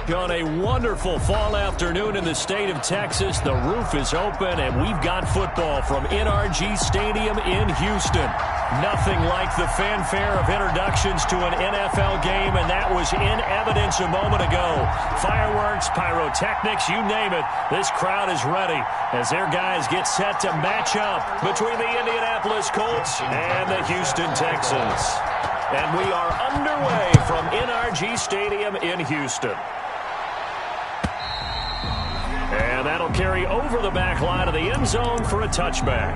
On a wonderful fall afternoon in the state of Texas, the roof is open, and we've got football from NRG Stadium in Houston. Nothing like the fanfare of introductions to an NFL game, and that was in evidence a moment ago. Fireworks, pyrotechnics, you name it, this crowd is ready as their guys get set to match up between the Indianapolis Colts and the Houston Texans. And we are underway from NRG Stadium in Houston. And that'll carry over the back line of the end zone for a touchback.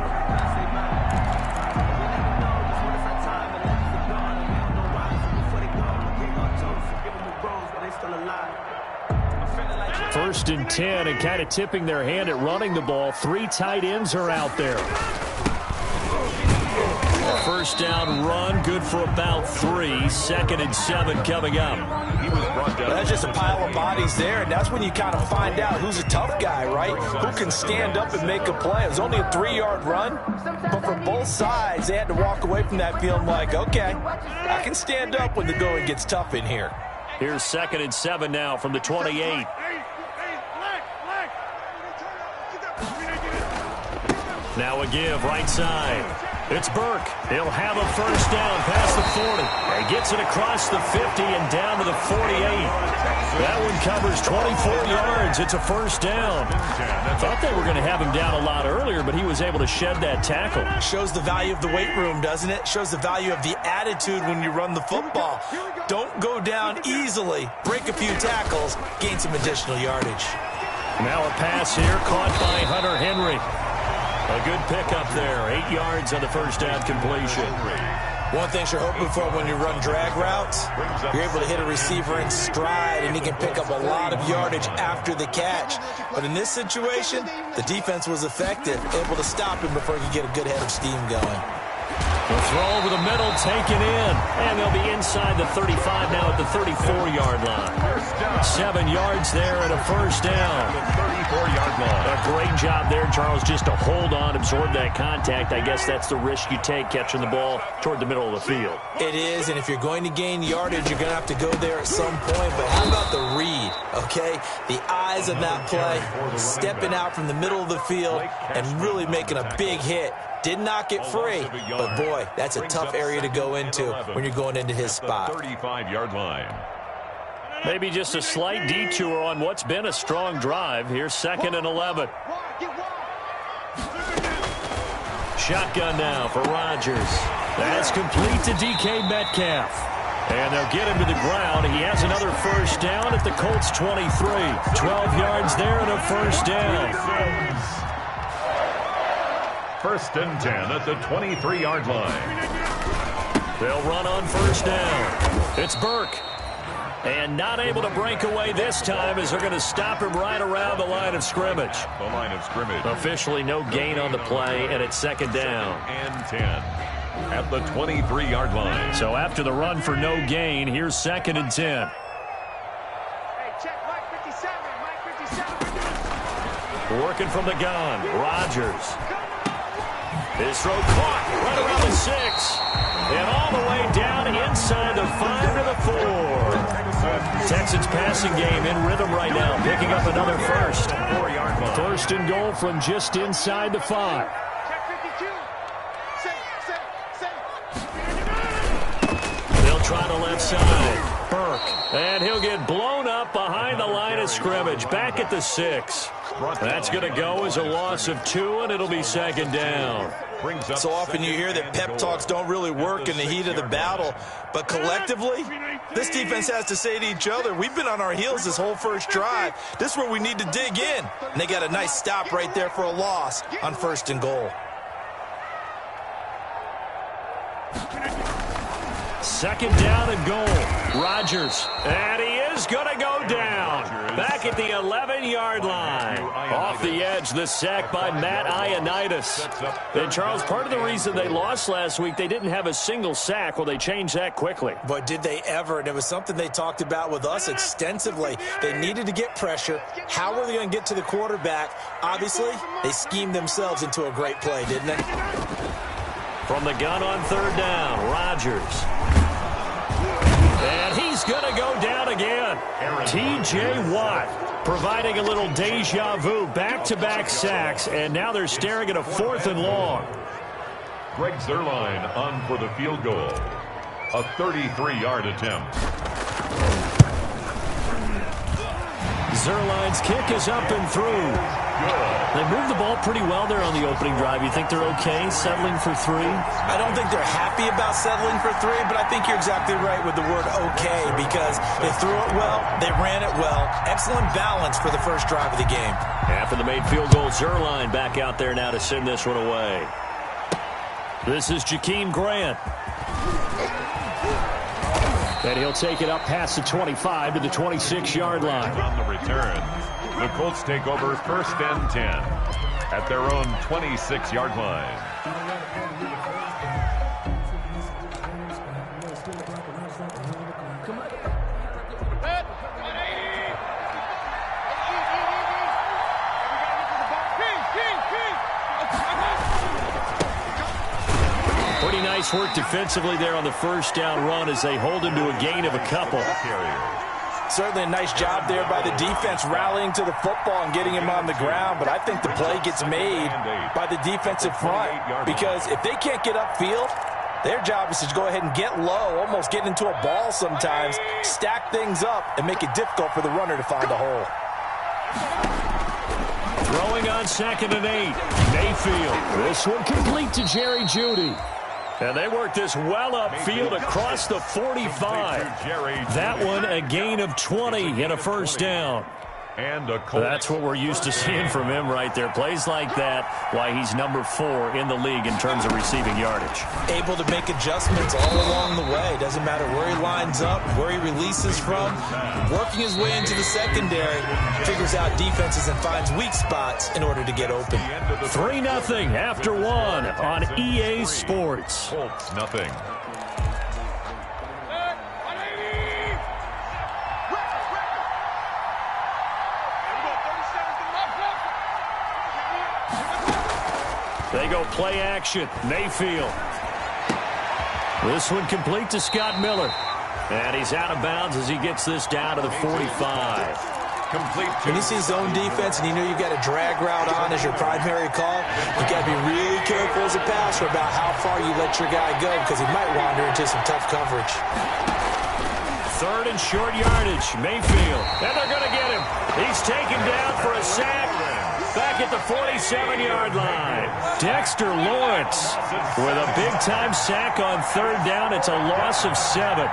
First and 10, and kind of tipping their hand at running the ball. 3 tight ends are out there. First down run, good for about 3. 2nd and 7 coming up. Well, that's just a pile of bodies there, and that's when you kind of find out who's a tough guy, right? Who can stand up and make a play. It was only a 3-yard run, but for both sides, they had to walk away from that feeling like, okay, I can stand up when the going gets tough in here. Here's 2nd and 7 now from the 28. Now a give right side. It's Burke. He'll have a first down past the 40. He gets it across the 50 and down to the 48. That one covers 24 yards. It's a first down. Thought they were going to have him down a lot earlier, but he was able to shed that tackle. Shows the value of the weight room, doesn't it? Shows the value of the attitude when you run the football. Don't go down easily. Break a few tackles. Gain some additional yardage. Now a pass here caught by Hunter Henry. A good pickup there. 8 yards on the first down completion. One thing you're hoping for when you run drag routes, you're able to hit a receiver in stride, and he can pick up a lot of yardage after the catch. But in this situation, the defense was effective, able to stop him before he could get a good head of steam going. The throw over the middle, taken in. And they'll be inside the 35 now at the 34-yard line. 7 yards there and a first down. The 34-yard line. A great job there, Charles, just to hold on, absorb that contact. I guess that's the risk you take catching the ball toward the middle of the field. It is, and if you're going to gain yardage, you're going to have to go there at some point. But how about the read, okay? The eyes of that play, stepping out from the middle of the field and really making a big hit. Did not get free, but boy, that's a tough area to go into when you're going into his spot. 35-yard line. Maybe just a slight detour on what's been a strong drive. Here's 2nd and 11. Shotgun now for Rodgers. That's complete to DK Metcalf. And they'll get him to the ground. He has another first down at the Colts 23. 12 yards there and a first down. 1st and 10 at the 23-yard line. They'll run on first down. It's Burke. And not able to break away this time as they're going to stop him right around the line of scrimmage. The line of scrimmage. Officially no gain on the play, and it's 2nd down. 2nd and 10 at the 23-yard line. So after the run for no gain, here's 2nd and 10. Hey, check Mike 57, Mike 57. Working from the gun, Rodgers. His throw caught right around the 6. And all the way down inside the 5 to the 4. Texans passing game in rhythm right now, picking up another first. 4-yard line. 1st and goal from just inside the 5. Check 52. They'll try the left side. Burke. And he'll get blown up behind the line of scrimmage. Back at the 6. That's going to go as a loss of 2, and it'll be 2nd down. So often you hear that pep talks don't really work in the heat of the battle, but collectively, this defense has to say to each other, we've been on our heels this whole first drive. This is where we need to dig in. And they got a nice stop right there for a loss on 1st and goal. 2nd down and goal. Rodgers. And he is going to go down. Back at the 11-yard line. Off the edge, the sack by Matt Ioannidis. And Charles, part of the reason they lost last week, they didn't have a single sack. Well, they changed that quickly. But did they ever? And it was something they talked about with us extensively. They needed to get pressure. How were they going to get to the quarterback? Obviously, they schemed themselves into a great play, didn't they? From the gun on 3rd down, Rodgers. And he's he's going to go down again. T.J. Watt providing a little deja vu, back-to-back sacks, and now they're staring at a 4th and long. Greg Zuerlein on for the field goal. A 33-yard attempt. Zuerlein's kick is up and through. They moved the ball pretty well there on the opening drive. You think they're okay settling for 3? I don't think they're happy about settling for 3, but I think you're exactly right with the word okay, because they threw it well, they ran it well. Excellent balance for the first drive of the game. After the made field goal, Zuerlein back out there now to send this one away. This is Jakeem Grant. And he'll take it up past the 25 to the 26-yard line. On the return, the Colts take over 1st and 10 at their own 26-yard line. Pretty nice work defensively there on the first down run as they hold him to a gain of a couple. Certainly a nice job there by the defense rallying to the football and getting him on the ground, but I think the play gets made by the defensive front, because if they can't get upfield, their job is to go ahead and get low, almost get into a ball sometimes, stack things up, and make it difficult for the runner to find a hole. Throwing on 2nd and 8. Mayfield. This one complete to Jerry Jeudy. And they work this well upfield across the 45. That one a gain of 20 and a first down. And that's what we're used to seeing from him right there. Plays like that, why he's number 4 in the league in terms of receiving yardage. Able to make adjustments all along the way. Doesn't matter where he lines up, where he releases from. Working his way into the secondary, figures out defenses and finds weak spots in order to get open. 3-0 after 1 on EA Sports. Colts nothing. They go play action. Mayfield. This one complete to Scott Miller. And he's out of bounds as he gets this down to the 45. Complete. When you see zone defense and you know you've got a drag route on as your primary call, you got to be really careful as a passer about how far you let your guy go, because he might wander into some tough coverage. 3rd and short yardage. Mayfield. And they're going to get him. He's taken down for a sack. Back at the 47-yard line. Dexter Lawrence with a big-time sack on 3rd down. It's a loss of 7.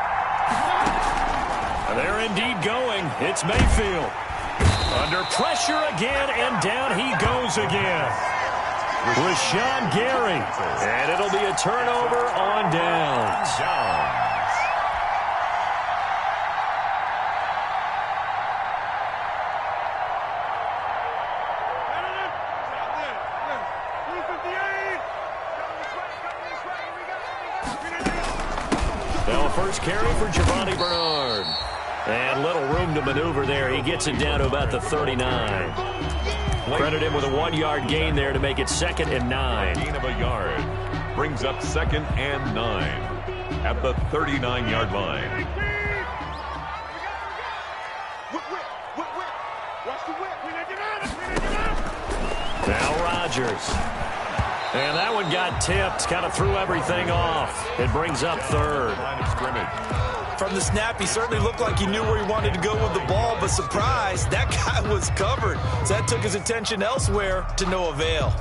They're indeed going. It's Mayfield. Under pressure again, and down he goes again. Rashawn Gary. And it'll be a turnover on downs. First carry for Giovanni Bernard. And little room to maneuver there. He gets it down to about the 39. Credit him with a 1-yard gain there to make it 2nd and 9. Gain of a yard. Brings up 2nd and 9 at the 39-yard line. Now Rodgers. And that one got tipped, kind of threw everything off. It brings up 3rd. Line of scrimmage. From the snap, he certainly looked like he knew where he wanted to go with the ball, but surprise, that guy was covered. So that took his attention elsewhere to no avail.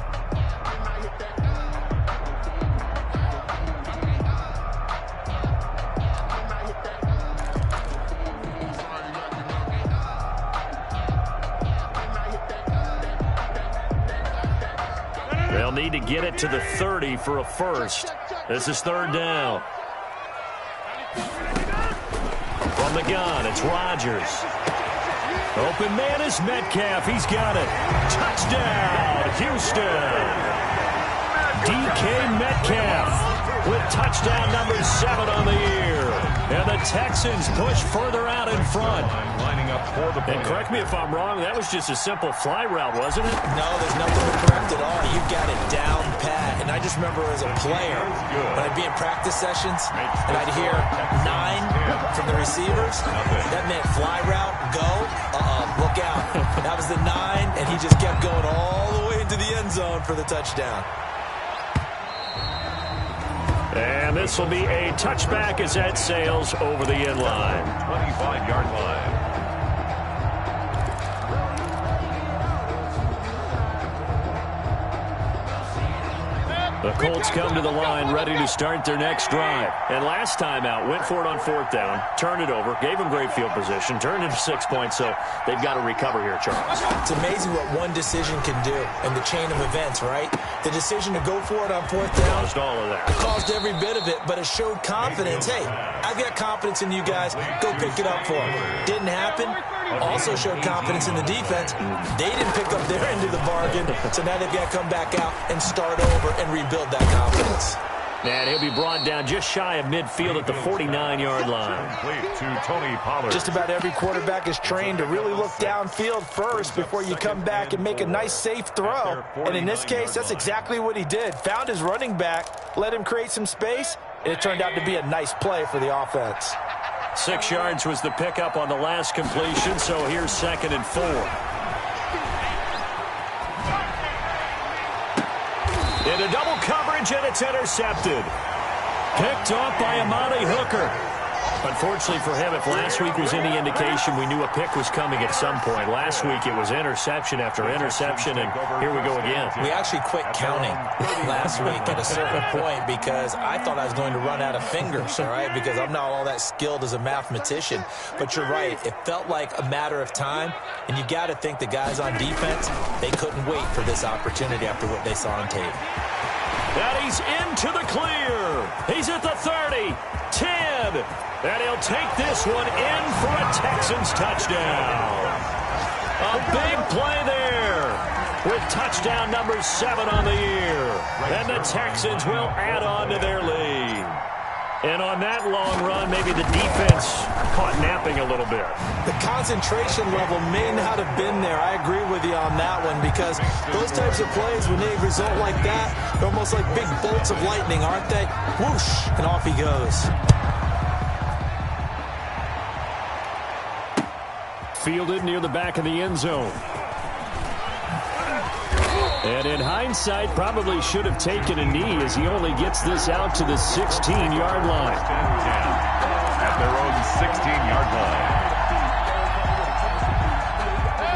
They'll need to get it to the 30 for a first. This is 3rd down. From the gun, it's Rodgers. Open man is Metcalf. He's got it. Touchdown, Houston. DK Metcalf with touchdown number 7 on the year. And the Texans push further out in front. Lining up for the and correct me if I'm wrong, that was just a simple fly route, wasn't it? No, there's nothing to correct at all. You've got it down pat. And I just remember as a player, when I'd be in practice sessions, and I'd hear 9 from the receivers, that meant fly route, go, look out. That was the 9, and he just kept going all the way into the end zone for the touchdown. And this will be a touchback as that sails over the end line. 25-yard line. The Colts come to the line ready to start their next drive. And last time out, went for it on 4th down, turned it over, gave them great field position, turned it to 6 points, so they've got to recover here, Charles. It's amazing what one decision can do in the chain of events, right? The decision to go for it on 4th down caused all of that. It caused every bit of it, but it showed confidence. Hey, I've got confidence in you guys. Go pick it up for them. Didn't happen. Also showed confidence in the defense. They didn't pick up their end of the bargain, so now they've got to come back out and start over and rebuild that confidence. And he'll be brought down just shy of midfield at the 49-yard line. To Tony Pollard. Just about every quarterback is trained to really look downfield first before you come back and make a nice, safe throw. And in this case, that's exactly what he did. Found his running back, let him create some space, and it turned out to be a nice play for the offense. 6 yards was the pickup on the last completion, so here's 2nd and 4. Into double coverage, and it's intercepted. Picked off by Amani Hooker. Unfortunately for him, if last week was any indication, we knew a pick was coming at some point. Last week, it was interception after interception, and here we go again. We actually quit counting last week at a certain point because I thought I was going to run out of fingers, all right, because I'm not all that skilled as a mathematician. But you're right. It felt like a matter of time, and you got to think the guys on defense, they couldn't wait for this opportunity after what they saw on tape. And he's into the clear. He's at the 30, 10, and he'll take this one in for a Texans touchdown. A big play there with touchdown number 7 on the year. And the Texans will add on to their lead. And on that long run, maybe the defense caught napping a little bit. The concentration level may not have been there. I agree with you on that one because those types of plays, when they result like that, they're almost like big bolts of lightning, aren't they? Whoosh, and off he goes. Fielded near the back of the end zone. And in hindsight, probably should have taken a knee as he only gets this out to the 16-yard line. At their own 16-yard line.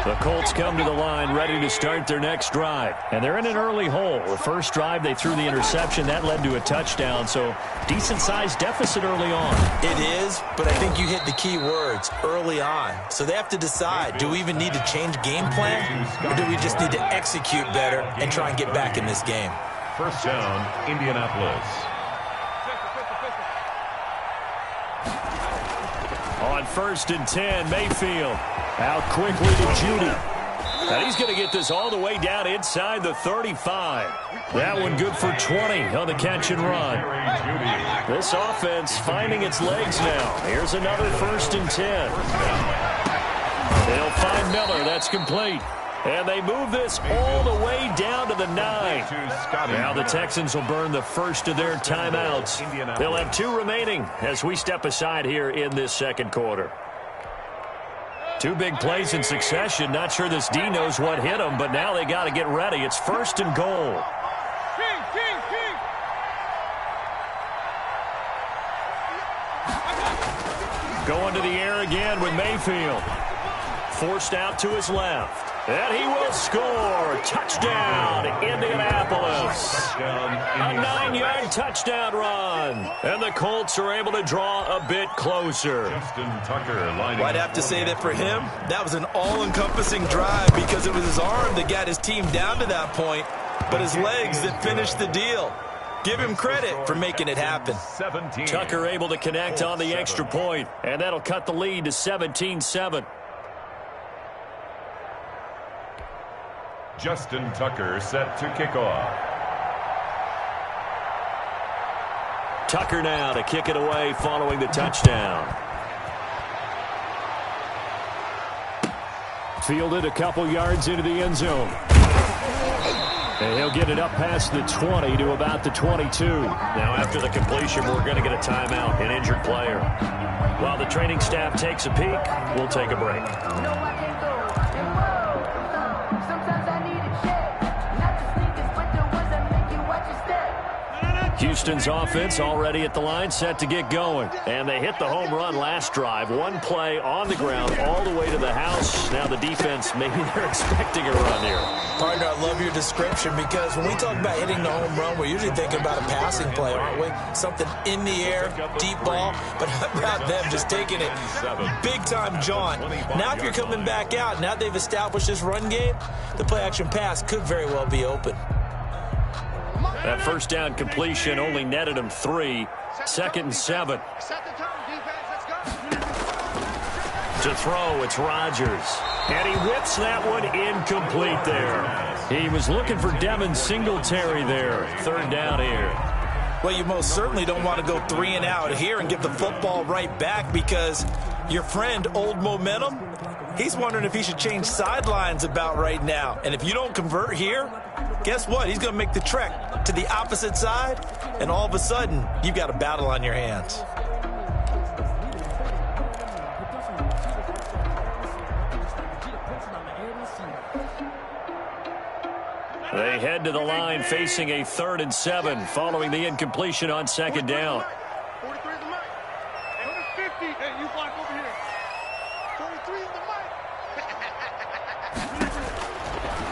The Colts come to the line ready to start their next drive. And they're in an early hole. The first drive, they threw the interception. That led to a touchdown, so decent-sized deficit early on. It is, but I think you hit the key words, early on. So they have to decide, do we even need to change game plan, or do we just need to execute better and try and get back in this game? First down, Indianapolis. On 1st and 10, Mayfield. Out quickly to Judy. And he's going to get this all the way down inside the 35. That one good for 20 on the catch and run. This offense finding its legs now. Here's another 1st and 10. They'll find Miller. That's complete. And they move this all the way down to the 9. Now the Texans will burn the first of their timeouts. They'll have 2 remaining as we step aside here in this second quarter. 2 big plays in succession. Not sure this D knows what hit them, but now they got to get ready. It's 1st and goal. Going to the air again with Mayfield. Forced out to his left. And he will score. Touchdown, Indianapolis. A 9-yard touchdown run. And the Colts are able to draw a bit closer. Well, I'd have to say that for him, that was an all-encompassing drive because it was his arm that got his team down to that point, but his legs that finished the deal. Give him credit for making it happen. Tucker able to connect on the extra point, and that'll cut the lead to 17-7. Justin Tucker set to kick off. Tucker now to kick it away following the touchdown. Fielded a couple yards into the end zone. And he'll get it up past the 20 to about the 22. Now, after the completion, we're going to get a timeout, an injured player. While the training staff takes a peek, we'll take a break. Houston's offense already at the line, set to get going. And they hit the home run last drive. One play on the ground all the way to the house. Now the defense, maybe they're expecting a run here. Partner, I love your description because when we talk about hitting the home run, we're usually thinking about a passing play, aren't we? Something in the air, deep ball. But how about them just taking it big-time jaunt? Now if you're coming back out, now they've established this run game, the play-action pass could very well be open. That first down completion only netted him 3. 2nd and 7. To throw, it's Rodgers. And he whips that one incomplete there. He was looking for Devin Singletary there. 3rd down here. Well, you most certainly don't want to go 3 and out here and give the football right back because your friend, Old Momentum, he's wondering if he should change sidelines about right now. And if you don't convert here, guess what? He's going to make the trek to the opposite side, and all of a sudden, you've got a battle on your hands. They head to the line facing a 3rd and 7 following the incompletion on 2nd down. 43 in the mic. Number 50. Hey, you block over here. 43 in the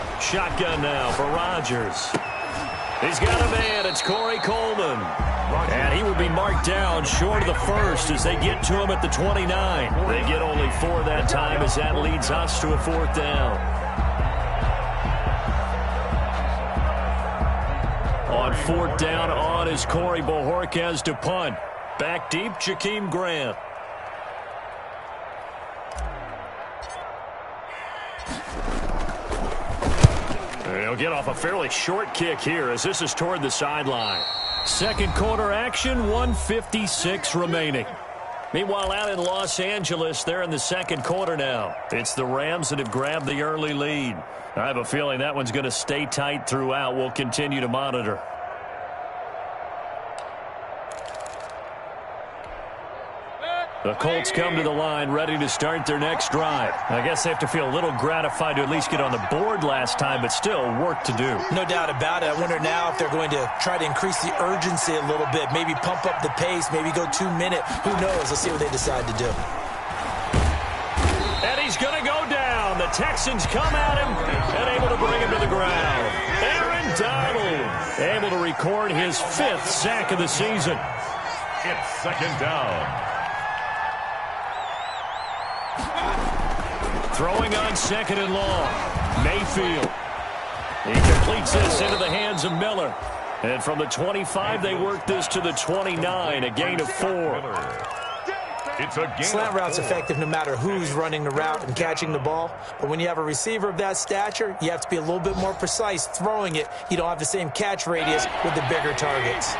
mic. Shotgun now for Rodgers. He's got a man. It's Corey Coleman. And he will be marked down short of the first as they get to him at the 29. They get only 4 that time as that leads us to a 4th down. On 4th down on is Corey Bojorquez to punt. Back deep, Jakeem Grant. He'll get off a fairly short kick here as this is toward the sideline. 2nd quarter action, 1:56 remaining. Meanwhile, out in Los Angeles, they're in the 2nd quarter now. It's the Rams that have grabbed the early lead. I have a feeling that one's going to stay tight throughout. We'll continue to monitor. The Colts come to the line ready to start their next drive. I guess they have to feel a little gratified to at least get on the board last time, but still work to do. No doubt about it. I wonder now if they're going to try to increase the urgency a little bit, maybe pump up the pace, maybe go 2-minute. Who knows? Let's see what they decide to do. And he's going to go down. The Texans come at him and able to bring him to the ground. Aaron Donald able to record his 5th sack of the season. It's 2nd down. Throwing on 2nd and long. Mayfield. He completes this into the hands of Miller. And from the 25, they work this to the 29, a gain of 4. It's a gain. Slant route's effective no matter who's running the route and catching the ball. But when you have a receiver of that stature, you have to be a little bit more precise throwing it. You don't have the same catch radius with the bigger targets.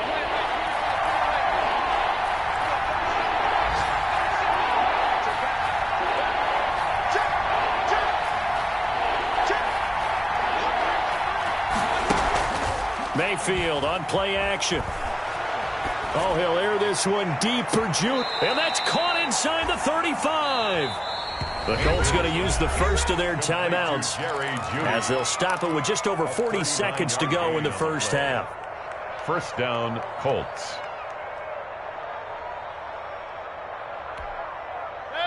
Mayfield on play action. Oh, he'll air this one deep for Jute. And that's caught inside the 35. The Colts going to use the first of their timeouts as they'll stop it with just over 40 seconds to go in the first half. 1st down, Colts.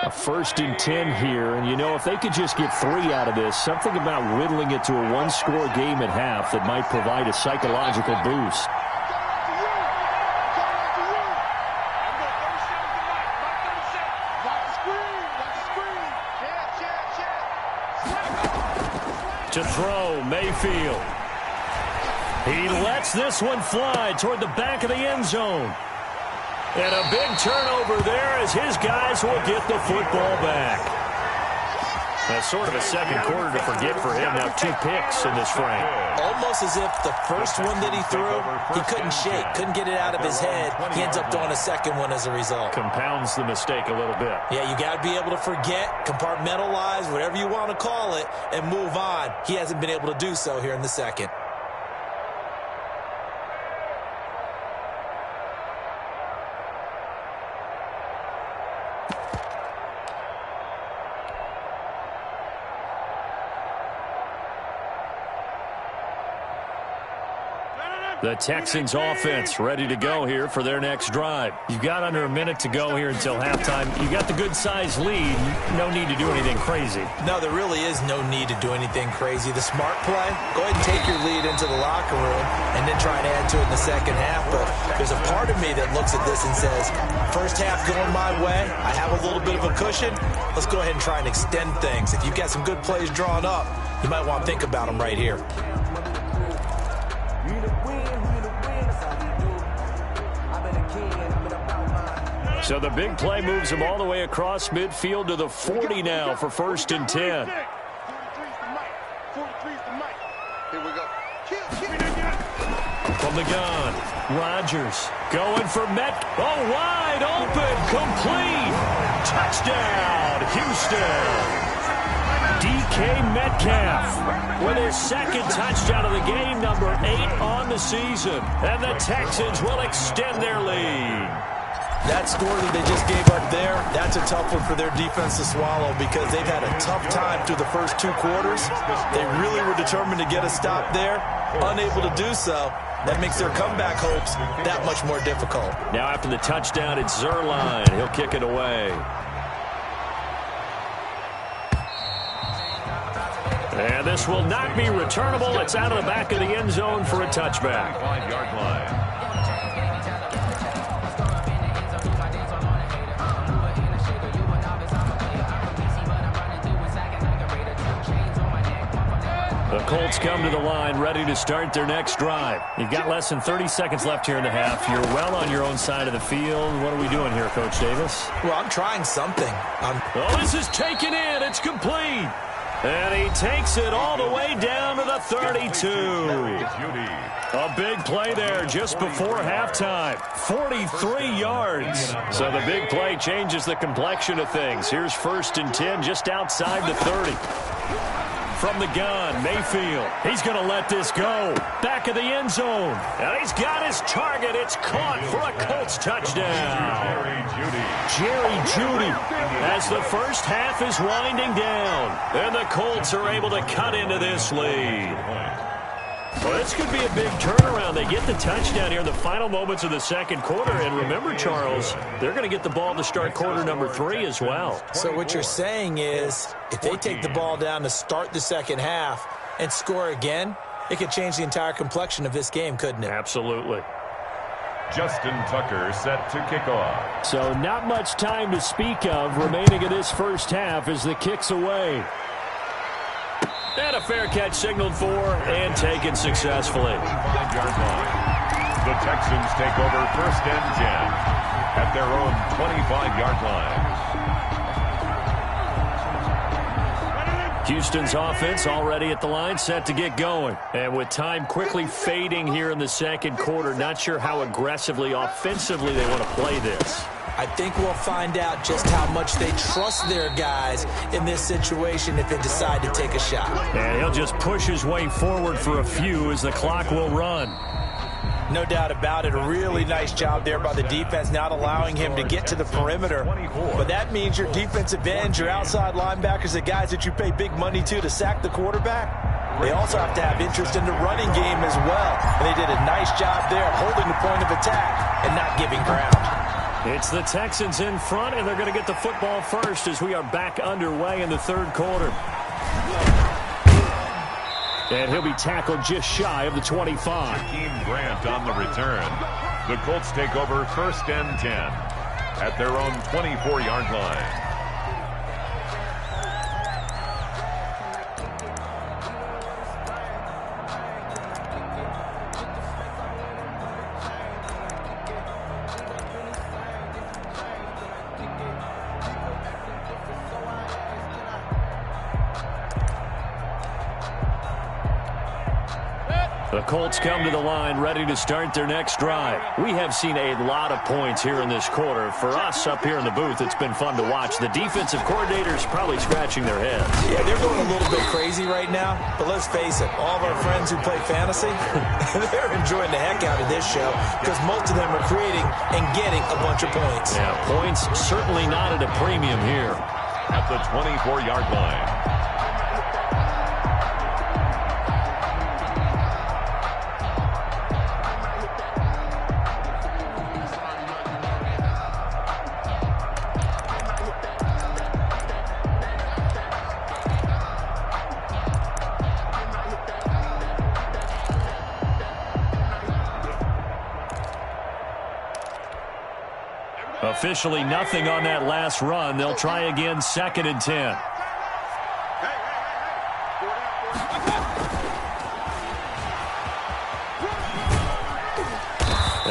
A 1st and 10 here, and you know, if they could just get 3 out of this, something about whittling it to a 1-score game at half that might provide a psychological boost. To throw, Mayfield. He lets this one fly toward the back of the end zone. And a big turnover there as his guys will get the football back. That's sort of a 2nd quarter to forget for him. Now 2 picks in this frame. Almost as if the first one that he threw, he couldn't shake, couldn't get it out of his head. He ends up throwing a 2nd one as a result. Compounds the mistake a little bit. Yeah, you got to be able to forget, compartmentalize, whatever you want to call it, and move on. He hasn't been able to do so here in the 2nd. The Texans offense ready to go here for their next drive. You've got under a minute to go here until halftime. You got the good-sized lead. No need to do anything crazy. No, there really is no need to do anything crazy. The smart play, go ahead and take your lead into the locker room and then try and add to it in the second half. But there's a part of me that looks at this and says, first half going my way, I have a little bit of a cushion. Let's go ahead and try and extend things. If you've got some good plays drawn up, you might want to think about them right here. So the big play moves him all the way across midfield to the 40 now for 1st and 10. From the gun, Rodgers going for Met. Oh, wide open, complete. Touchdown, Houston. DK Metcalf with his second touchdown of the game, number 8 on the season. And the Texans will extend their lead. That score that they just gave up there, that's a tough one for their defense to swallow because they've had a tough time through the first 2 quarters. They really were determined to get a stop there, unable to do so. That makes their comeback hopes that much more difficult. Now after the touchdown, it's Zerline. He'll kick it away. And this will not be returnable. It's out of the back of the end zone for a touchback. 5-yard line. The Colts come to the line, ready to start their next drive. You've got less than 30 seconds left here in the half. You're well on your own side of the field. What are we doing here, Coach Davis? Well, I'm trying something. Oh, this is taken in. It's complete. And he takes it all the way down to the 32. A big play there just before halftime. 43 yards. So the big play changes the complexion of things. Here's 1st and 10 just outside the 30. From the gun, Mayfield. He's going to let this go. Back of the end zone. And he's got his target. It's caught for a Colts touchdown. Jerry Jeudy as the first half is winding down. And the Colts are able to cut into this lead. Well, this could be a big turnaround. They get the touchdown here in the final moments of the second quarter. And remember, Charles, they're going to get the ball to start quarter number 3 as well. So what you're saying is if they take the ball down to start the second half and score again, it could change the entire complexion of this game, couldn't it? Absolutely. Justin Tucker set to kick off. So not much time to speak of remaining in this first half as the kick's away. And a fair catch signaled for and taken successfully. 5-yard line. The Texans take over 1st and 10 at their own 25-yard line. Houston's offense already at the line, set to get going. And with time quickly fading here in the second quarter, not sure how aggressively, offensively they want to play this. I think we'll find out just how much they trust their guys in this situation if they decide to take a shot. And he'll just push his way forward for a few as the clock will run. No doubt about it. A really nice job there by the defense, not allowing him to get to the perimeter. But that means your defensive ends, your outside linebackers, the guys that you pay big money to sack the quarterback, they also have to have interest in the running game as well. And they did a nice job there holding the point of attack and not giving ground. It's the Texans in front, and they're going to get the football first as we are back underway in the third quarter. And he'll be tackled just shy of the 25. Jakeem Grant on the return. The Colts take over 1st and 10 at their own 24-yard line. The Colts come to the line ready to start their next drive. We have seen a lot of points here in this quarter. For us up here in the booth, it's been fun to watch. The defensive coordinators probably scratching their heads. Yeah, they're going a little bit crazy right now. But let's face it, all of our friends who play fantasy, they're enjoying the heck out of this show because most of them are creating and getting a bunch of points. Yeah, points certainly not at a premium here. At the 24-yard line. Officially nothing on that last run. They'll try again, 2nd and 10.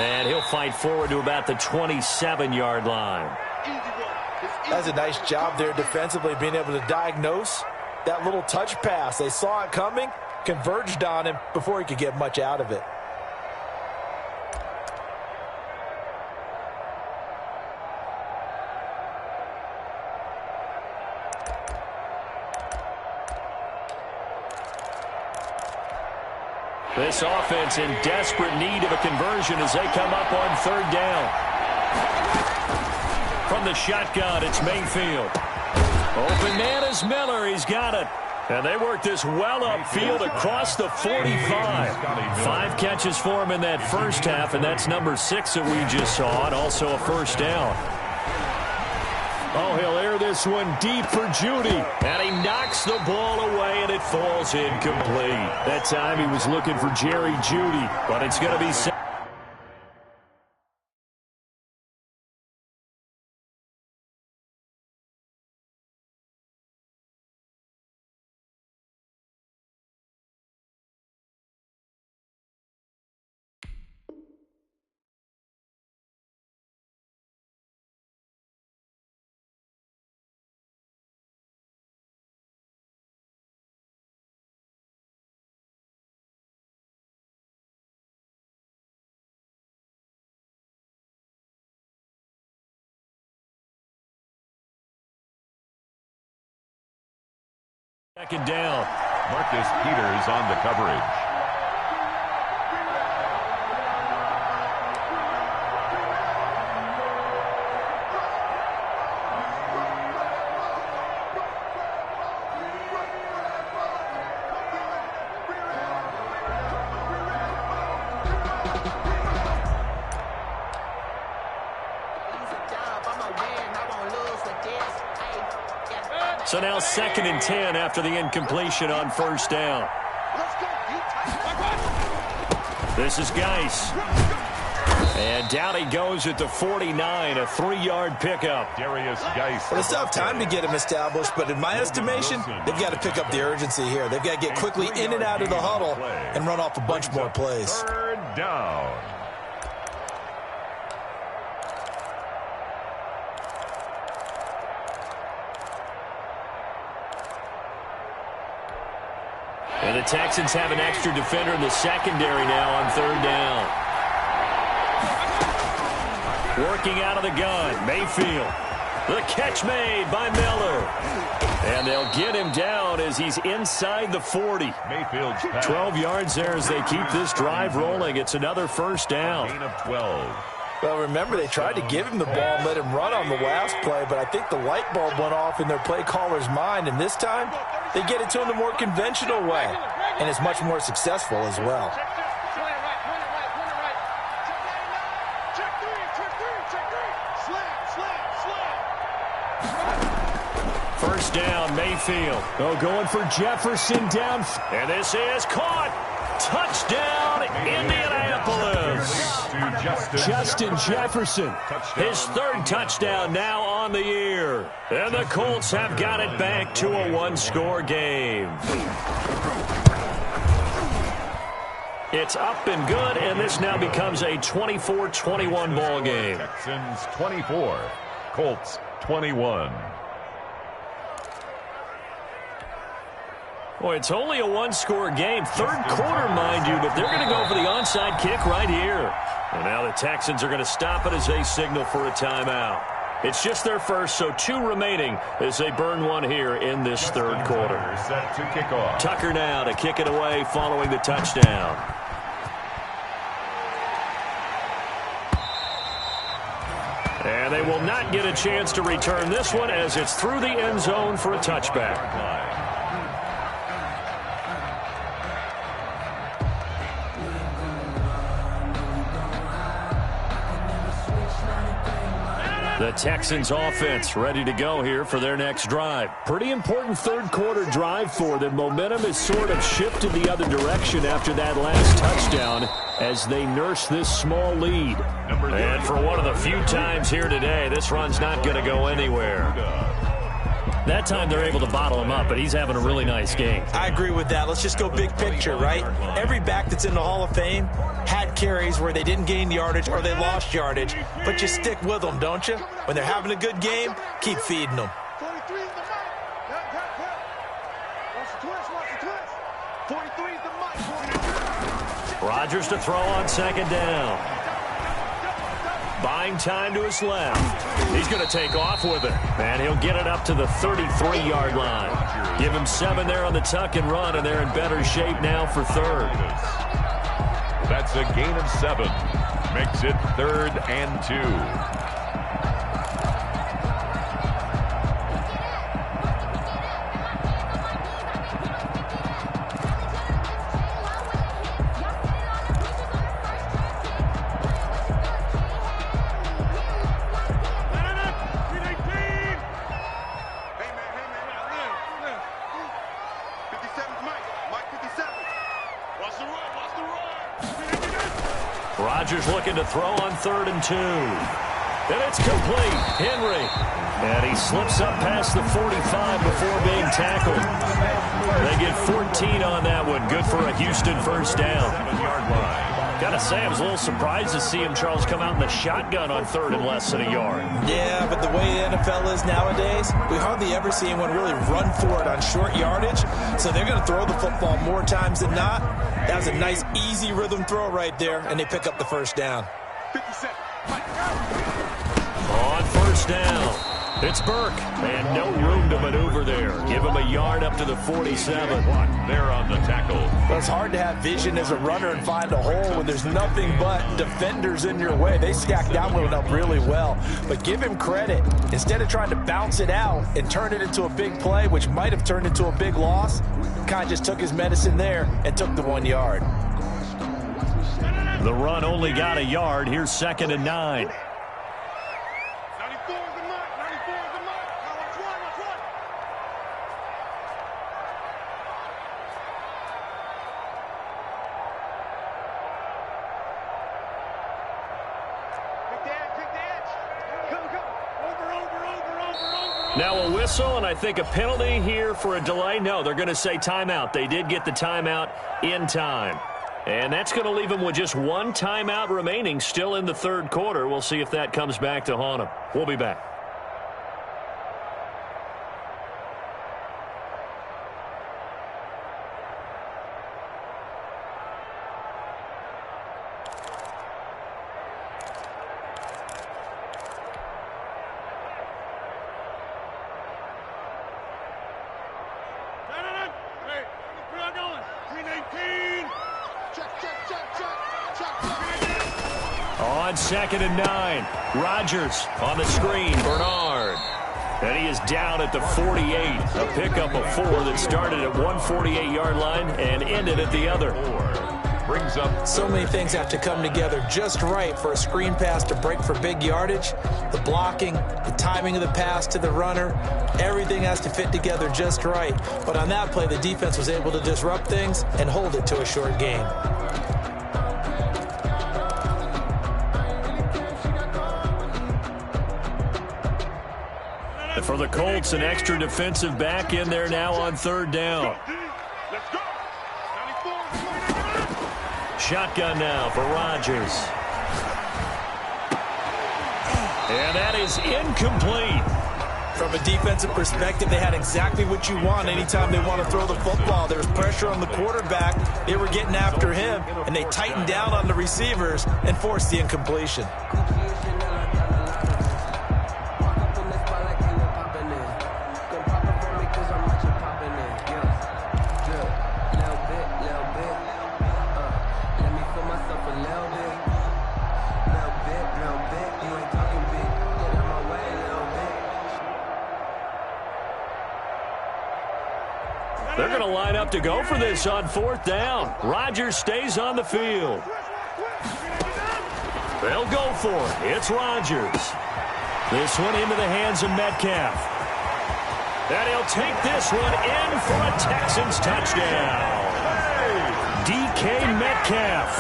And he'll fight forward to about the 27-yard line. That's a nice job there defensively, being able to diagnose that little touch pass. They saw it coming, converged on him before he could get much out of it. This offense in desperate need of a conversion as they come up on 3rd down. From the shotgun, it's Mayfield. Open man is Miller. He's got it. And they work this well upfield across the 45. 5 catches for him in that first half, and that's number 6 that we just saw, and also a first down. Oh, he'll air this one deep for Judy. And he knocks the ball away, and it falls incomplete. That time he was looking for Jerry Judy, but it's going to be... Second down. Marcus Peters on the coverage. So now 2nd and 10 after the incompletion on first down. This is Geis. And down he goes at the 49, a 3-yard pickup. Darius Geis. Well, it's tough time to get him established, but in my estimation, they've got to pick up the urgency here. They've got to get quickly in and out of the huddle and run off a bunch more plays. 3rd down. And the Texans have an extra defender in the secondary now on 3rd down. Working out of the gun, Mayfield. The catch made by Miller. And they'll get him down as he's inside the 40. Mayfield's pass. 12 yards there as they keep this drive rolling. It's another first down. Gain of 12. Well, remember, they tried to give him the ball and let him run on the last play, but I think the light bulb went off in their play caller's mind, and this time they get it to him the more conventional way, and it's much more successful as well. First down, Mayfield. Oh, going for Jefferson down. And this is caught. Touchdown, Indianapolis. Justin Jefferson. His 3rd touchdown now on the year. And the Colts have got it back to a 1-score game. It's up and good, and this now becomes a 24-21 ball game. Texans 24, Colts 21. Boy, it's only a 1-score game. 3rd quarter, mind you, but they're going to go for the onside kick right here. And now the Texans are going to stop it as they signal for a timeout. It's just their first, so 2 remaining as they burn one here in this 3rd quarter. Set to kick off. Tucker now to kick it away following the touchdown. And they will not get a chance to return this one as it's through the end zone for a touchback. The Texans offense ready to go here for their next drive. Pretty important 3rd quarter drive for them. Momentum has sort of shifted the other direction after that last touchdown. as they nurse this small lead. And for one of the few times here today, this run's not going to go anywhere. That time they're able to bottle him up, but he's having a really nice game. I agree with that. Let's just go big picture, right? Every back that's in the Hall of Fame had carries where they didn't gain yardage or they lost yardage, but you stick with them, don't you? When they're having a good game, keep feeding them. 43 is the mic. Watch the twist, watch the twist. 43 is the mic. Rodgers to throw on second down. Buying time to his left. He's going to take off with it, and he'll get it up to the 33-yard line. Give him 7 there on the tuck and run, and they're in better shape now for third. That's a gain of 7. Makes it 3rd and 2. Rodgers looking to throw on 3rd and 2. And it's complete. Henry. And he slips up past the 45 before being tackled. They get 14 on that one. Good for a Houston first down. Got to say, I was a little surprised to see him, Charles, come out in the shotgun on 3rd and less than a yard. Yeah, but the way the NFL is nowadays, we hardly ever see anyone really run for it on short yardage. So they're going to throw the football more times than not. That was a nice, easy rhythm throw right there, and they pick up the first down. 57. On first down, it's Burke, and no room to maneuver there. Give him a yard up to the 47. There on the tackle. Well, it's hard to have vision as a runner and find a hole when there's nothing but defenders in your way. They stacked that one up really well. But give him credit. Instead of trying to bounce it out and turn it into a big play, which might have turned into a big loss, kind of just took his medicine there and took the 1 yard. The run only got a yard. Here's 2nd and 9. Now a whistle, and I think a penalty here for a delay. No, they're going to say timeout. They did get the timeout in time. And that's going to leave them with just 1 timeout remaining still in the 3rd quarter. We'll see if that comes back to haunt them. We'll be back. On 2nd and 9, Rodgers on the screen, Bernard. And he is down at the 48. A pickup of 4 that started at 148-yard line and ended at the other. Brings up. So many things have to come together just right for a screen pass to break for big yardage. The blocking, the timing of the pass to the runner, everything has to fit together just right. But on that play, the defense was able to disrupt things and hold it to a short game. And for the Colts, an extra defensive back in there now on 3rd down. Shotgun now for Rodgers. And that is incomplete. From a defensive perspective, they had exactly what you want anytime they want to throw the football. There was pressure on the quarterback. They were getting after him, and they tightened down on the receivers and forced the incompletion. They're going to line up to go for this on 4th down. Rodgers stays on the field. They'll go for it. It's Rodgers. This one into the hands of Metcalf. And he'll take this one in for a Texans touchdown. DK Metcalf,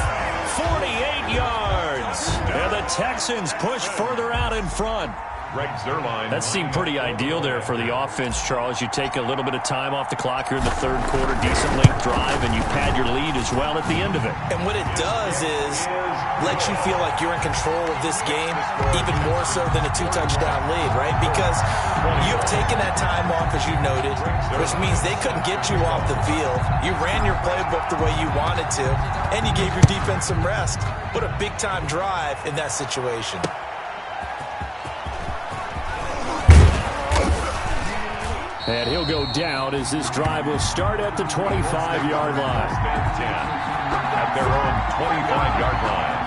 Texans push further out in front. That seemed pretty ideal there for the offense, Charles. You take a little bit of time off the clock here in the third quarter, decent length drive, and you pad your lead as well at the end of it. And what it does is lets you feel like you're in control of this game, even more so than a 2-touchdown lead, right? Because you've taken that time off, as you noted, which means they couldn't get you off the field. You ran your playbook the way you wanted to, and you gave your defense some rest. What a big-time drive in that situation. And he'll go down as this drive will start at the 25-yard line. At their own 25-yard line.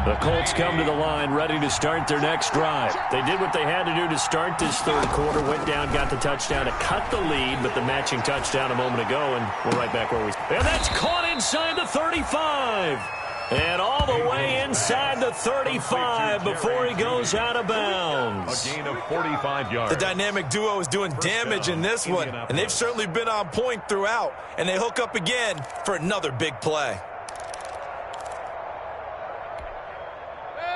The Colts come to the line ready to start their next drive. They did what they had to do to start this third quarter, went down, got the touchdown to cut the lead, but the matching touchdown a moment ago, and we're right back where we started. And that's caught inside the 35. And all the way inside the 35 before he goes out of bounds. A gain of 45 yards. The dynamic duo is doing damage in this one, and they've certainly been on point throughout. And they hook up again for another big play.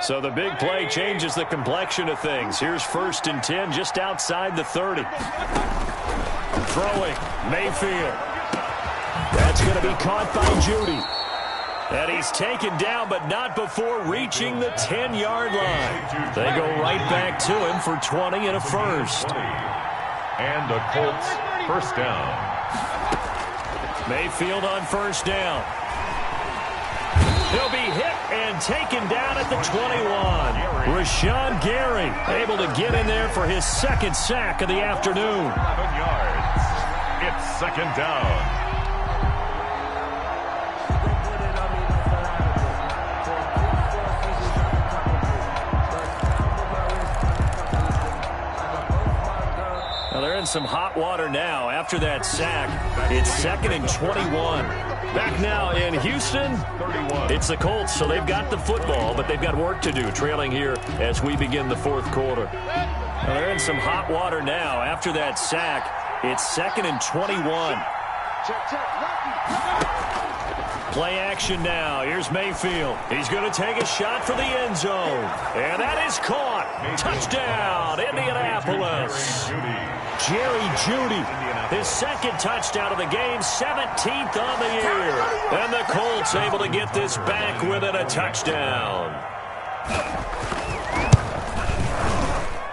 So the big play changes the complexion of things. Here's 1st and 10 just outside the 30. Throwing, Mayfield. That's going to be caught by Judy. And he's taken down, but not before reaching the 10-yard line. They go right back to him for 20 and a first. And the Colts first down. Mayfield on first down. He'll be hit and taken down at the 21. Rashawn Gary able to get in there for his second sack of the afternoon. 11 yards. It's second down. They're in some hot water now after that sack. It's 2nd and 21. Back now in Houston, it's the Colts, so they've got the football, but they've got work to do, trailing here as we begin the fourth quarter. Now they're in some hot water now after that sack. It's 2nd and 21. Play action now. Here's Mayfield. He's going to take a shot for the end zone. And that is caught. Touchdown, Indianapolis. Jerry Jeudy, his second touchdown of the game, 17th on the year. And the Colts able to get this back within a touchdown.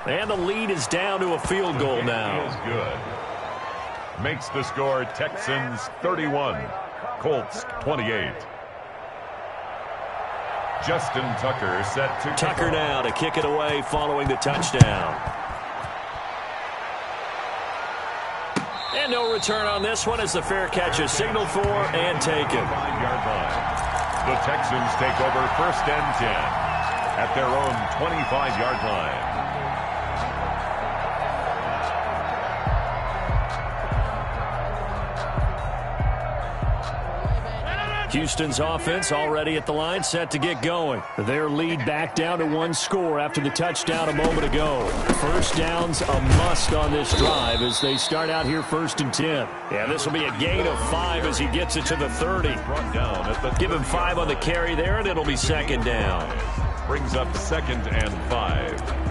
And the lead is down to a field goal now. Is good. Makes the score Texans 31, Colts 28. Justin Tucker set to Tucker now to kick it away following the touchdown. And no return on this one as the fair catch is signaled for and taken. 5-yard line. The Texans take over 1st and 10 at their own 25-yard line. Houston's offense already at the line, set to get going. Their lead back down to 1 score after the touchdown a moment ago. First down's a must on this drive as they start out here 1st and 10. Yeah, this will be a gain of 5 as he gets it to the 30. Give him 5 on the carry there, and it'll be 2nd down. Brings up 2nd and 5.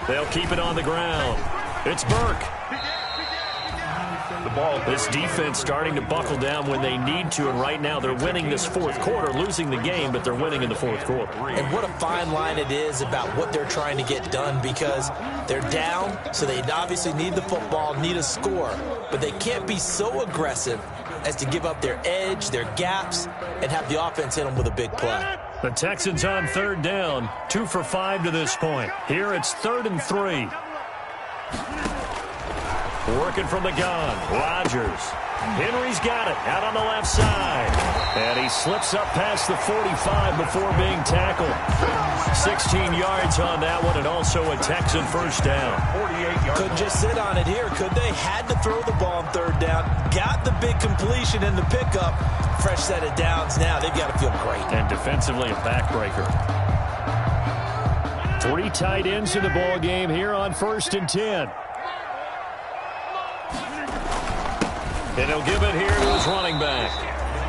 They'll keep it on the ground. It's Burke. The ball. This defense starting to buckle down when they need to, and right now they're winning this fourth quarter, losing the game, but they're winning in the fourth quarter. And what a fine line it is about what they're trying to get done, because they're down, so they obviously need the football, need a score, but they can't be so aggressive as to give up their edge, their gaps, and have the offense hit them with a big play. The Texans on 3rd down, 2 for 5 to this point. Here it's 3rd and 3. Working from the gun. Rodgers. Henry's got it out on the left side. And he slips up past the 45 before being tackled. 16 yards on that one, and also a Texan first down. 48 yards. Couldn't just sit on it here, could they? Had to throw the ball on third down. Got the big completion in the pickup. Fresh set of downs now. They've got to feel great. And defensively a backbreaker. 3 tight ends in the ball game here on 1st and 10. And he'll give it here to his running back.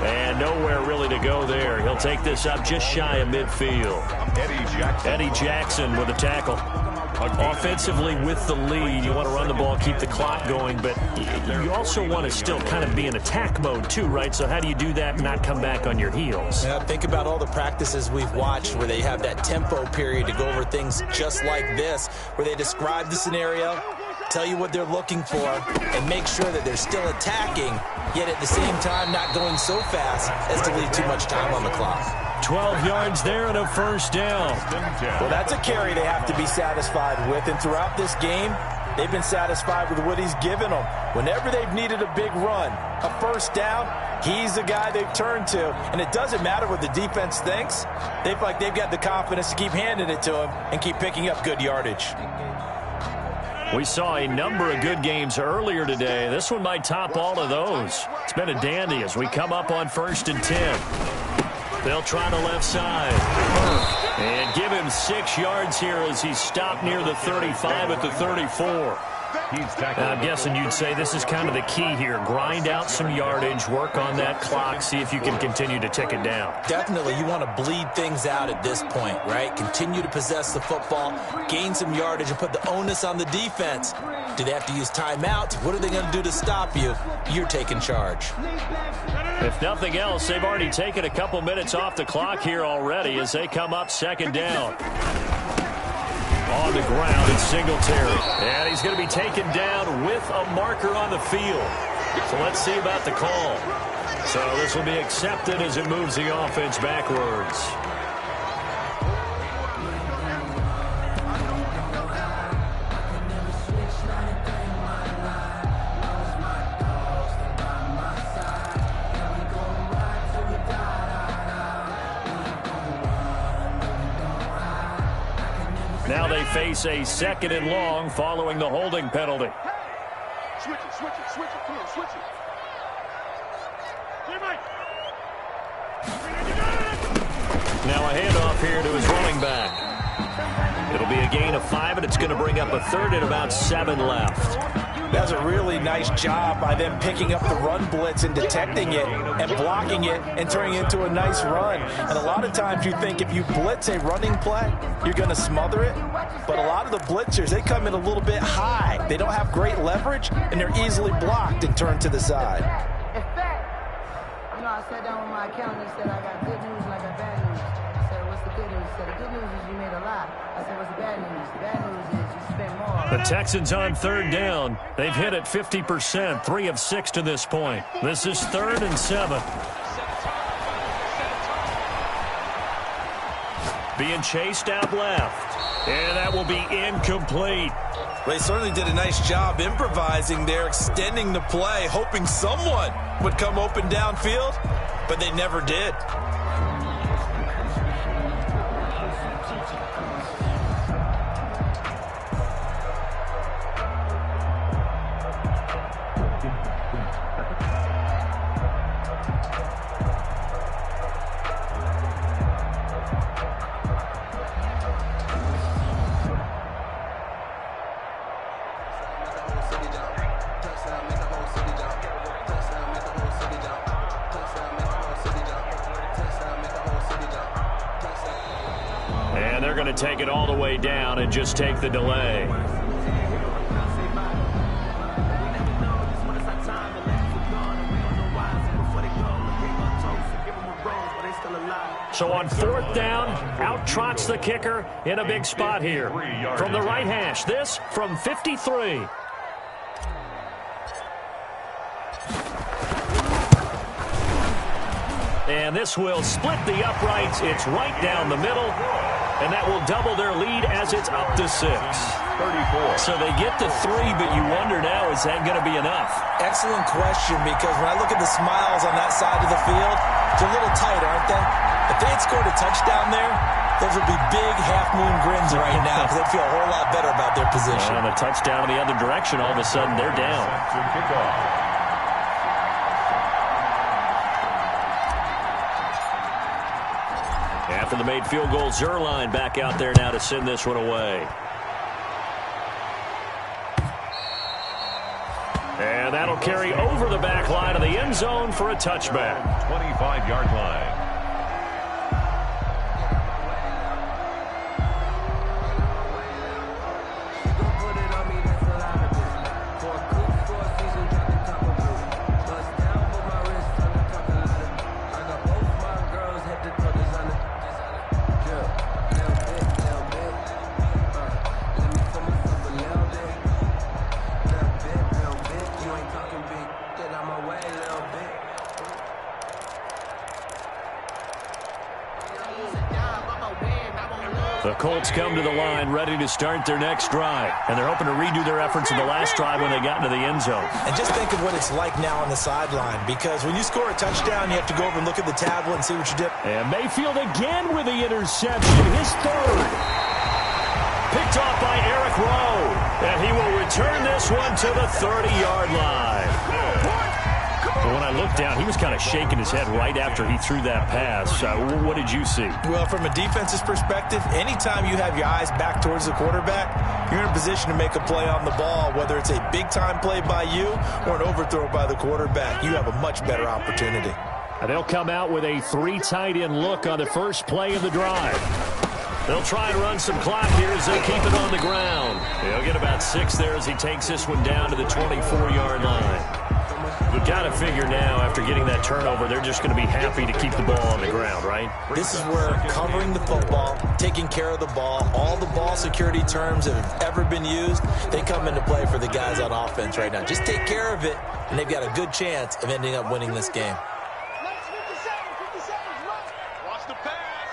And nowhere really to go there. He'll take this up just shy of midfield. Eddie Jackson with a tackle. Offensively with the lead, you want to run the ball, keep the clock going, but you also want to still kind of be in attack mode too, right? So how do you do that and not come back on your heels? Yeah, think about all the practices we've watched where they have that tempo period to go over things just like this, where they describe the scenario, tell you what they're looking for, and make sure that they're still attacking, yet at the same time not going so fast as to leave too much time on the clock. 12 yards there and a first down. Well, that's a carry they have to be satisfied with, and throughout this game, they've been satisfied with what he's given them. Whenever they've needed a big run, a first down, he's the guy they've turned to, and it doesn't matter what the defense thinks. They've got the confidence to keep handing it to him and keep picking up good yardage. We saw a number of good games earlier today. This one might top all of those. It's been a dandy as we come up on 1st and 10. They'll try the left side. And give him 6 yards here as he's stopped near the 35 at the 34. I'm guessing you'd say this is kind of the key here. Grind out some yardage, work on that clock, see if you can continue to tick it down. Definitely, you want to bleed things out at this point, right? Continue to possess the football, gain some yardage, and put the onus on the defense. Do they have to use timeouts? What are they going to do to stop you? You're taking charge. If nothing else, they've already taken a couple minutes off the clock here already as they come up 2nd down. On the ground, it's Singletary. And he's going to be taken down with a marker on the field. So let's see about the call. So this will be accepted as it moves the offense backwards. Now they face a 2nd and long following the holding penalty. Switch it. Come on, switch it. Now a handoff here to his running back. It'll be a gain of 5, and it's going to bring up a 3rd and about 7 left. That's a really nice job by them picking up the run blitz and detecting it and blocking it and turning it into a nice run. And a lot of times you think if you blitz a running play, you're going to smother it. But a lot of the blitzers, they come in a little bit high. They don't have great leverage, and they're easily blocked and turned to the side. You know, I sat down with my accountant and said, I got good news and I got bad news. I said, what's the good news? He said, the good news is you made a lot. I said, what's the bad news? The bad news is you spent more. The Texans on 3rd down. They've hit it 50%, 3 of 6 to this point. This is 3rd and 7. Being chased out left. And that will be incomplete. They certainly did a nice job improvising there, extending the play, hoping someone would come open downfield, but they never did. They're going to take it all the way down and just take the delay. So on 4th down, out trots the kicker in a big spot here. From the right hash, this from 53. And this will split the uprights. It's right down the middle. And that will double their lead as it's up to 6. 34. So they get to 3, but you wonder now, is that going to be enough? Excellent question, because when I look at the smiles on that side of the field, they're a little tight, aren't they? If they had scored a touchdown there, those would be big half-moon grins right now because they'd feel a whole lot better about their position. And a touchdown in the other direction, all of a sudden they're down. To kick off. After the made field goal, Zerline back out there now to send this one away. And that'll carry over the back line of the end zone for a touchback. 25-yard line. The Colts come to the line ready to start their next drive. And they're hoping to redo their efforts in the last drive when they got into the end zone. And just think of what it's like now on the sideline, because when you score a touchdown, you have to go over and look at the tablet and see what you did. And Mayfield again with the interception, his third. Picked off by Eric Rowe. And he will return this one to the 30-yard line. Well, when I looked down, he was kind of shaking his head right after he threw that pass. What did you see? Well, from a defense's perspective, anytime you have your eyes back towards the quarterback, you're in a position to make a play on the ball, whether it's a big-time play by you or an overthrow by the quarterback. You have a much better opportunity. And they'll come out with a 3 tight end look on the first play of the drive. They'll try and run some clock here as they keep it on the ground. They'll get about 6 there as he takes this one down to the 24-yard line. We've got to figure now, after getting that turnover, they're just going to be happy to keep the ball on the ground, right? This is where covering the football, taking care of the ball, all the ball security terms that have ever been used, they come into play for the guys on offense right now. Just take care of it, and they've got a good chance of ending up winning this game. Watch the pass.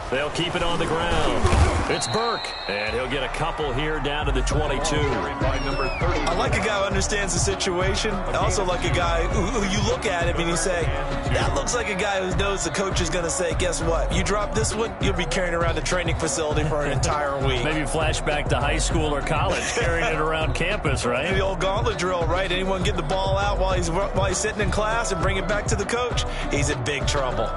They'll keep it on the ground. It's Burke, and he'll get a couple here down to the 22. I like a guy who understands the situation. I also like a guy who you look at him and you say, that looks like a guy who knows the coach is going to say, guess what? You drop this one, you'll be carrying around a training facility for an entire week. Maybe flashback to high school or college, carrying it around campus, right? The old gauntlet drill, right? Anyone get the ball out while he's sitting in class and bring it back to the coach, he's in big trouble.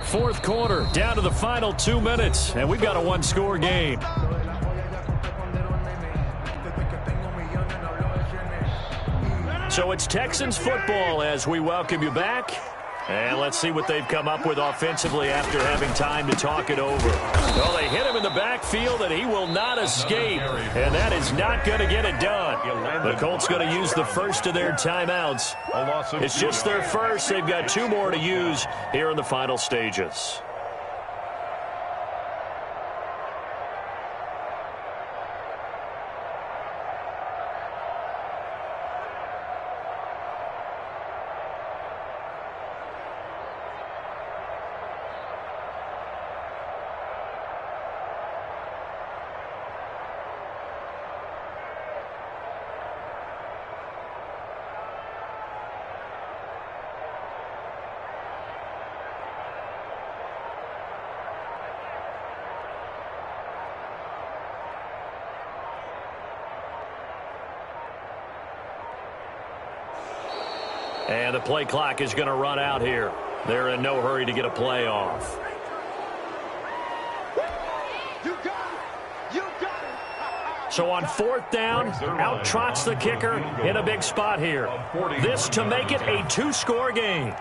Fourth quarter, down to the final 2 minutes, and we've got a one-score game. So it's Texans football as we welcome you back. And let's see what they've come up with offensively after having time to talk it over. Well, they hit him in the backfield, and he will not escape. And that is not going to get it done. The Colts going to use the first of their timeouts. It's just their first. They've got 2 more to use here in the final stages. And the play clock is going to run out here. They're in no hurry to get a play off. So on 4th down, out trots the kicker in a big spot here. This to make it a 2-score game.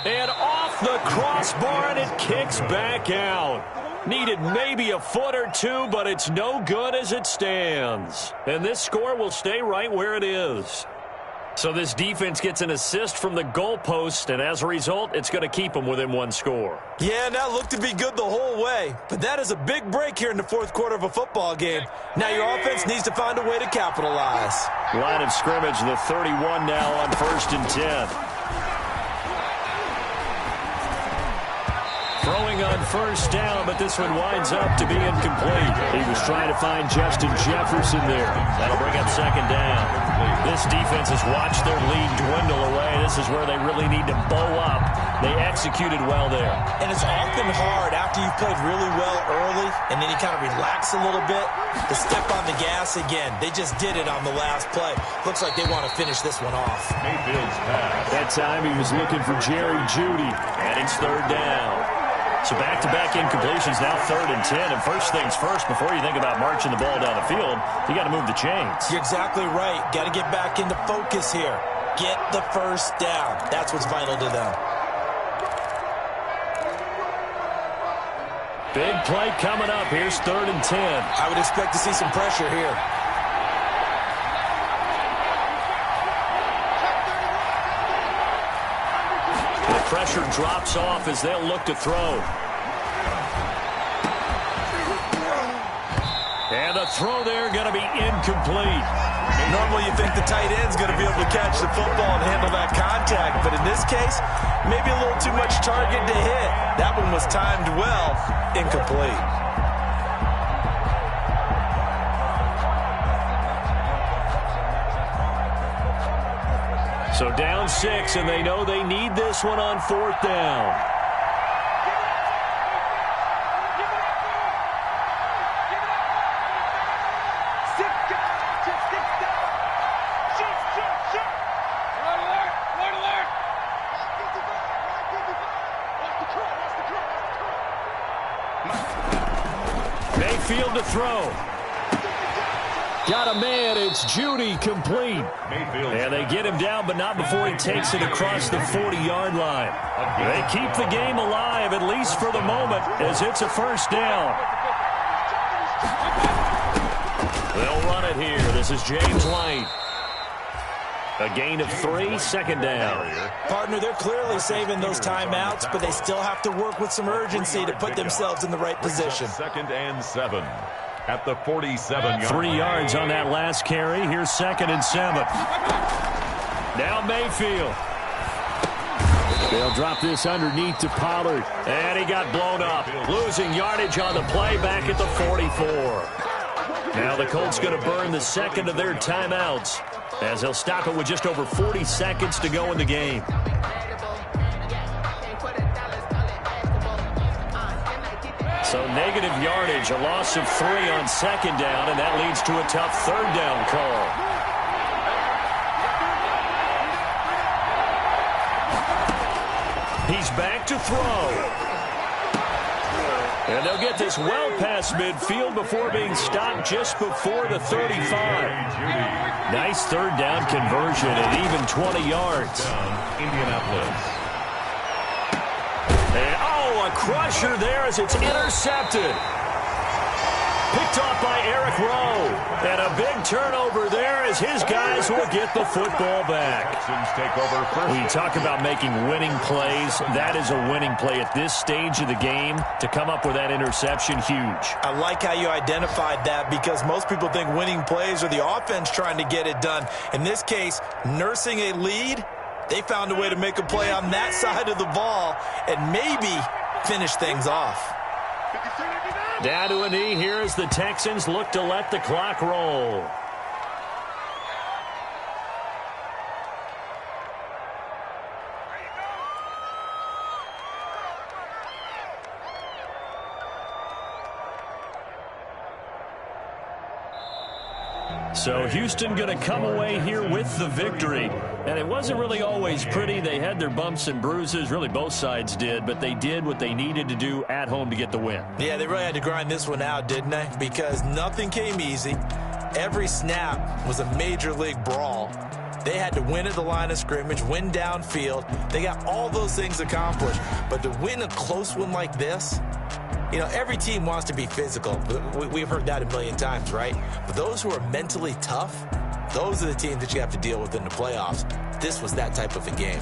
And off the crossbar, and it kicks back out. Needed maybe a foot or two, but it's no good as it stands. And this score will stay right where it is. So this defense gets an assist from the goalpost, and as a result, it's going to keep them within one score. Yeah, and that looked to be good the whole way. But that is a big break here in the fourth quarter of a football game. Now your offense needs to find a way to capitalize. Line of scrimmage, the 31 now on 1st and 10. Throwing on 1st down, but this one winds up to be incomplete. He was trying to find Justin Jefferson there. That'll bring up 2nd down. This defense has watched their lead dwindle away. This is where they really need to bow up. They executed well there. And it's often hard after you've played really well early and then you kind of relax a little bit to step on the gas again. They just did it on the last play. Looks like they want to finish this one off. Mayfield's pass. That time he was looking for Jerry Jeudy, and it's 3rd down. So back-to-back incompletions, now 3rd and 10. And first things first, before you think about marching the ball down the field, you got to move the chains. You're exactly right. Got to get back into focus here. Get the 1st down. That's what's vital to them. Big play coming up. Here's 3rd and 10. I would expect to see some pressure here. Pressure drops off as they'll look to throw. And the throw there going to be incomplete. Normally you think the tight end's going to be able to catch the football and handle that contact, but in this case, maybe a little too much target to hit. That one was timed well, incomplete. So down 6, and they know they need this one on 4th down. Mayfield to throw. Got a man. It's Jeudy complete. And they get him down, but not before he takes it across the 40-yard line. They keep the game alive, at least for the moment, as it's a 1st down. They'll run it here. This is James White. A gain of 3, 2nd down. Partner, they're clearly saving those timeouts, but they still have to work with some urgency to put themselves in the right position. 2nd and 7. At the 47-yard 3 yards on that last carry. Here's 2nd and 7. Now Mayfield. They'll drop this underneath to Pollard. And he got blown up. Losing yardage on the play back at the 44. Now the Colts going to burn the 2nd of their timeouts as they'll stop it with just over 40 seconds to go in the game. So negative yardage, a loss of 3 on 2nd down, and that leads to a tough 3rd down call. He's back to throw. And they'll get this well past midfield before being stopped just before the 35. Nice 3rd down conversion at even 20 yards. Indianapolis. And, a crusher there as it's intercepted. Picked off by Eric Rowe. And a big turnover there as his guys will get the football back. Take over first. When you talk about making winning plays, that is a winning play at this stage of the game. To come up with that interception, huge. I like how you identified that because most people think winning plays are the offense trying to get it done. In this case, nursing a lead, they found a way to make a play on that side of the ball and maybe finish things off. Down to a knee here as the Texans look to let the clock roll. So Houston going to come away here with the victory. And it wasn't really always pretty. They had their bumps and bruises. Really, both sides did. But they did what they needed to do at home to get the win. Yeah, they really had to grind this one out, didn't they? Because nothing came easy. Every snap was a major league brawl. They had to win at the line of scrimmage, win downfield. They got all those things accomplished. But to win a close one like this, You know, every team wants to be physical. We've heard that a million times, right? But those who are mentally tough, those are the teams that you have to deal with in the playoffs. This was that type of a game.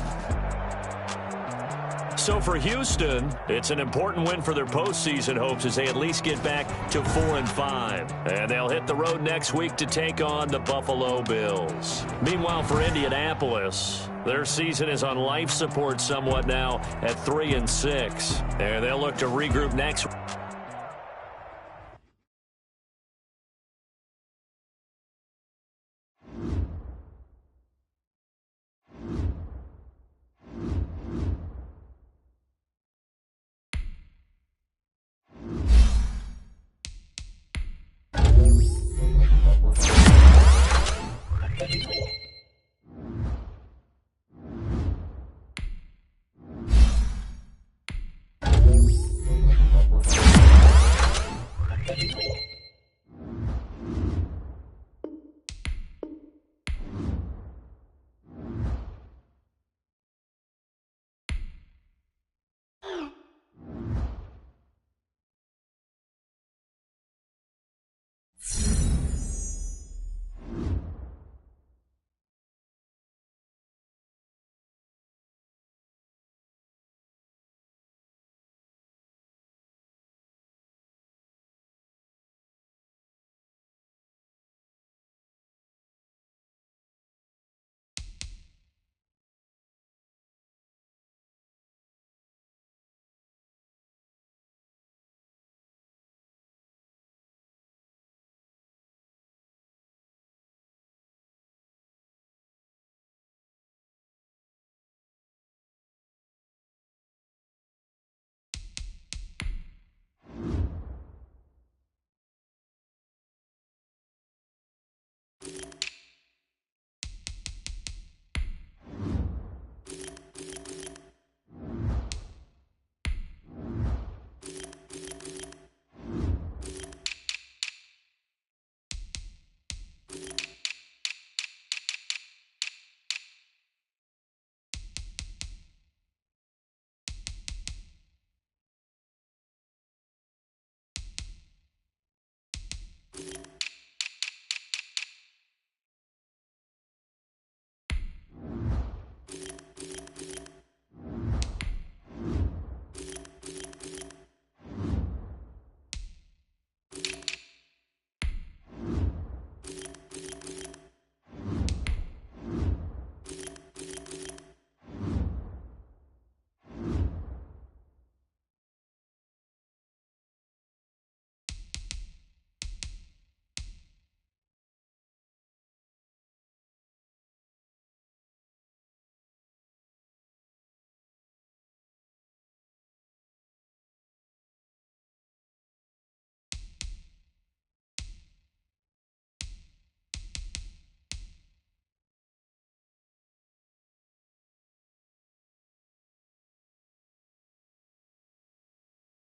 So for Houston, it's an important win for their postseason hopes as they at least get back to 4-5. And they'll hit the road next week to take on the Buffalo Bills. Meanwhile, for Indianapolis, their season is on life support somewhat now at 3-6. And they'll look to regroup next week.